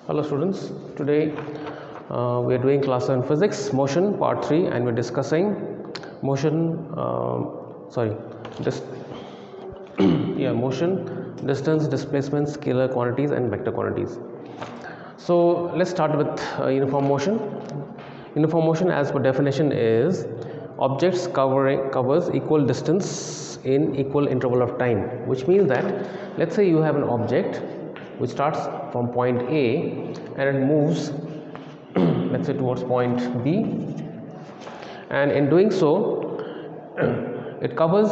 Hello students, today we are doing class on physics, motion part 3, and we are discussing motion, motion, distance, displacement, scalar quantities and vector quantities. So let's start with uniform motion. Uniform motion as per definition is objects covers equal distance in equal interval of time, which means that let's say you have an object which starts from point A and it moves let's say towards point B, and in doing so it covers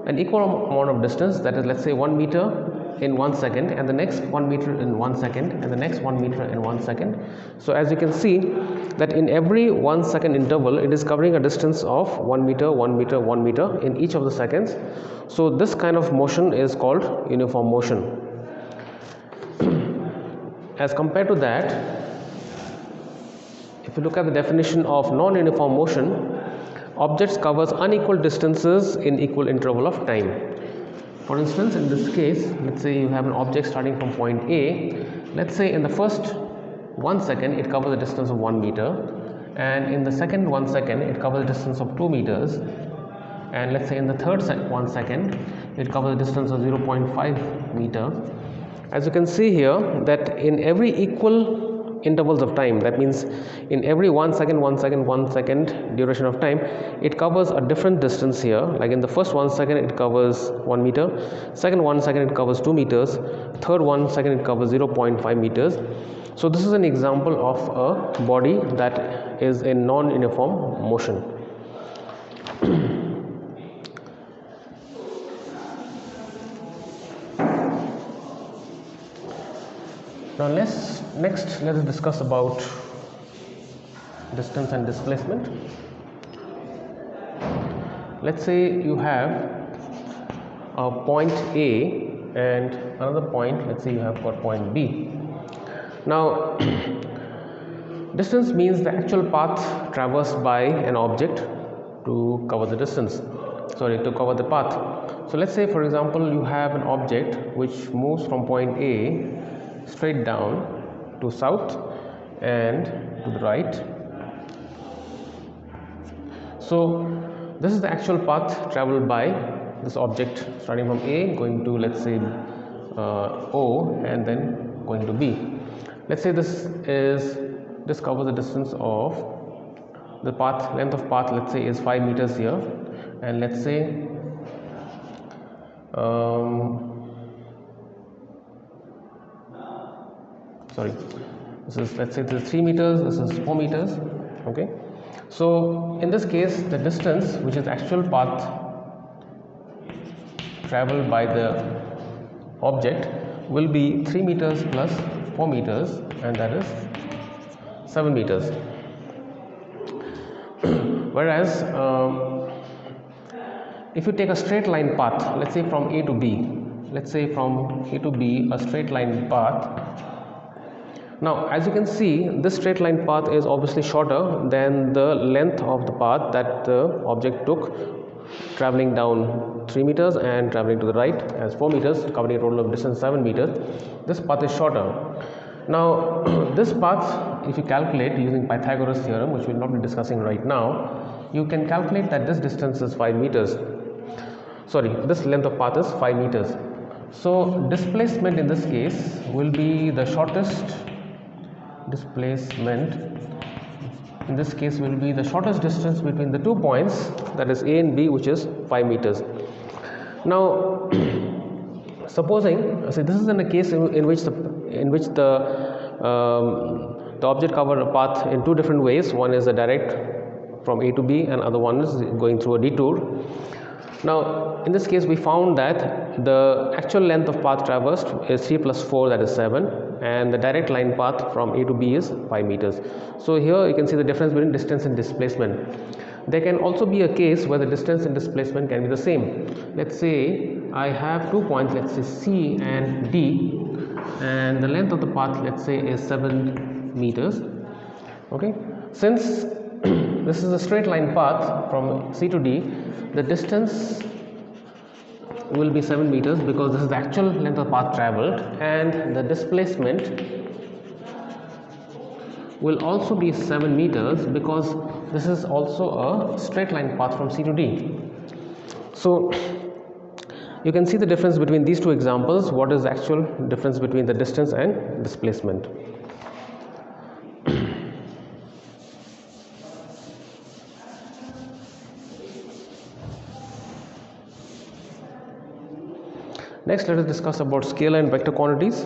an equal amount of distance, that is, let's say 1 meter in 1 second, and the next 1 meter in 1 second, and the next 1 meter in 1 second. So as you can see that in every 1 second interval it is covering a distance of 1 meter, 1 meter, 1 meter in each of the seconds. So this kind of motion is called uniform motion. As compared to that, if you look at the definition of non-uniform motion, objects covers unequal distances in equal interval of time. For instance, in this case, let's say you have an object starting from point A. Let's say in the first 1 second it covers a distance of 1 meter, and in the second 1 second it covers a distance of 2 meters, and let's say in the third 1 second it covers a distance of 0.5 meter. As you can see here that in every equal intervals of time, that means in every 1 second, 1 second, 1 second duration of time, it covers a different distance here. Like in the first 1 second it covers 1 meter, second 1 second it covers 2 meters, third 1 second it covers 0.5 meters. So this is an example of a body that is in non-uniform motion. Now next let us discuss about distance and displacement. Let's say you have a point A and another point, let's say you have got point B. Now distance means the actual path traversed by an object to cover the path. So let's say for example you have an object which moves from point A straight down to south and to the right. So this is the actual path traveled by this object starting from A going to, let's say, O, and then going to B. Let's say this covers the distance of the path, length of path, let's say is 5 meters here, and let's say this is, let's say, this is 3 meters, this is 4 meters. Okay, so in this case the distance, which is actual path traveled by the object, will be 3 meters plus 4 meters, and that is 7 meters. Whereas if you take a straight line path, let's say from A to B, a straight line path. Now as you can see, this straight line path is obviously shorter than the length of the path that the object took, traveling down 3 meters and traveling to the right as 4 meters, covering a total of distance 7 meters. This path is shorter. Now this path, if you calculate using Pythagoras theorem, which we will not be discussing right now, you can calculate that this distance is 5 meters. This length of path is 5 meters. So displacement in this case will be the shortest displacement in this case will be the shortest distance between the 2 points, that is A and B, which is 5 meters. Now supposing, this is in a case in which the object covered a path in 2 different ways. One is a direct from A to B, and other one is going through a detour. Now in this case we found that the actual length of path traversed is 3 plus 4, that is 7, and the direct line path from A to B is 5 meters. So here you can see the difference between distance and displacement. There can also be a case where the distance and displacement can be the same. Let's say I have 2 points, let's say C and D, and the length of the path, let's say, is 7 meters. Okay, since this is a straight line path from C to D, the distance will be 7 meters because this is the actual length of path traveled, and the displacement will also be 7 meters, because this is also a straight line path from C to D. So you can see the difference between these two examples. What is the actual difference between the distance and displacement? Next, let us discuss about scalar and vector quantities.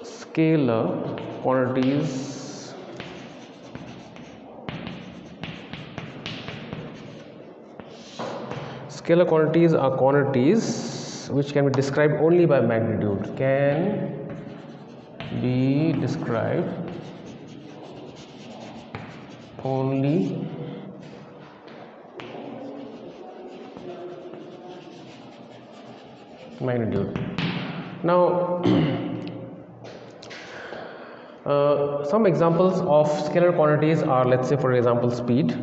Scalar quantities are quantities which can be described only by magnitude. Can be described only magnitude. Now some examples of scalar quantities are, let's say for example, speed.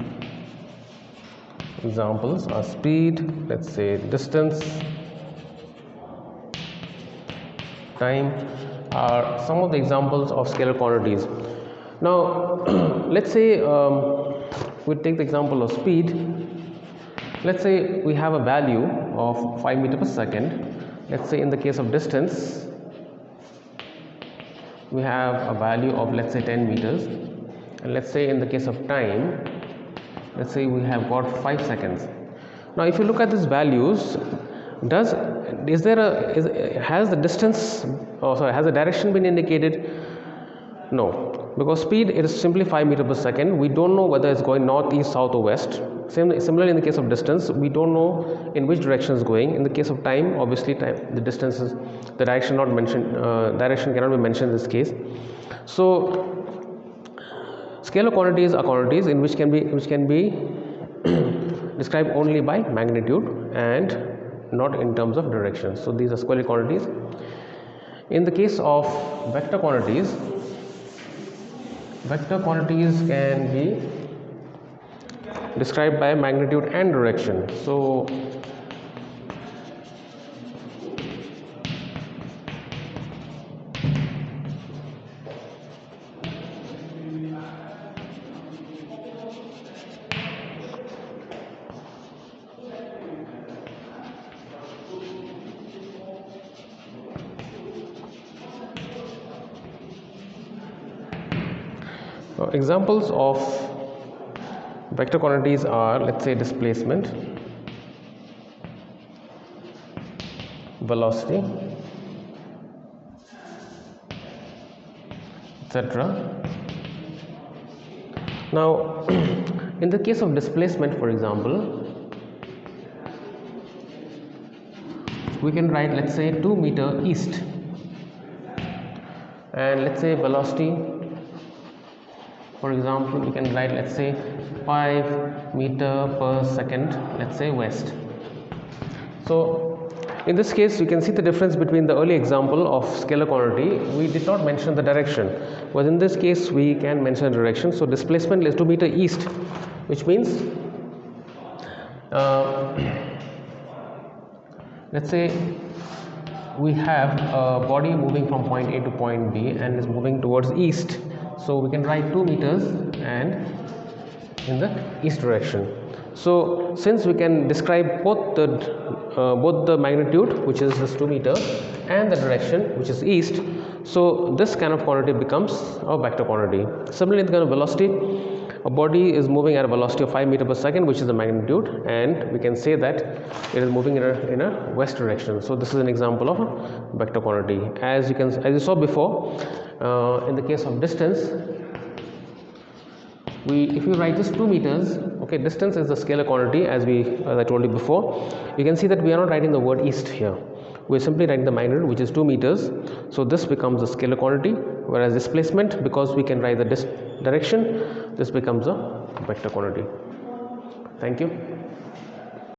Examples are speed, let's say distance, time are some of the examples of scalar quantities. Now let's say we take the example of speed. Let's say we have a value of 5 meters per second. Let's say in the case of distance we have a value of, let's say, 10 meters, and let's say in the case of time, let's say we have got 5 seconds. Now if you look at these values, has the distance, has the direction been indicated? No, because speed, it is simply 5 meters per second. We don't know whether it's going north, east, south or west. Similarly in the case of distance, we don't know in which direction it's going. In the case of time, obviously the distance is the direction not mentioned, direction cannot be mentioned in this case. So scalar quantities are quantities in which can be described only by magnitude and not in terms of direction. So these are scalar quantities. In the case of vector quantities can be described by magnitude and direction. So examples of vector quantities are, let's say, displacement, velocity, etc. Now in the case of displacement, for example, we can write, let's say, 2 meter east, and let's say velocity, for example, we can write, let's say, 5 meter per second, let's say, west. So in this case you can see the difference between the early example of scalar quantity. We did not mention the direction, but in this case we can mention the direction. So displacement is 2 meter east, which means let's say we have a body moving from point A to point B and is moving towards east. So we can write 2 meters and in the east direction. So since we can describe both the magnitude, which is this 2 meter, and the direction, which is east, so this kind of quantity becomes a vector quantity. Similarly, in the kind of velocity, a body is moving at a velocity of 5 meters per second, which is the magnitude, and we can say that it is moving in a west direction. So this is an example of a vector quantity. As you saw before, in the case of distance, if you write this 2 meters, okay, distance is the scalar quantity, as I told you before. You can see that we are not writing the word east here. We are simply writing the magnitude, which is 2 meters. So this becomes a scalar quantity, whereas displacement, because we can write the direction, this becomes a vector quantity. Thank you.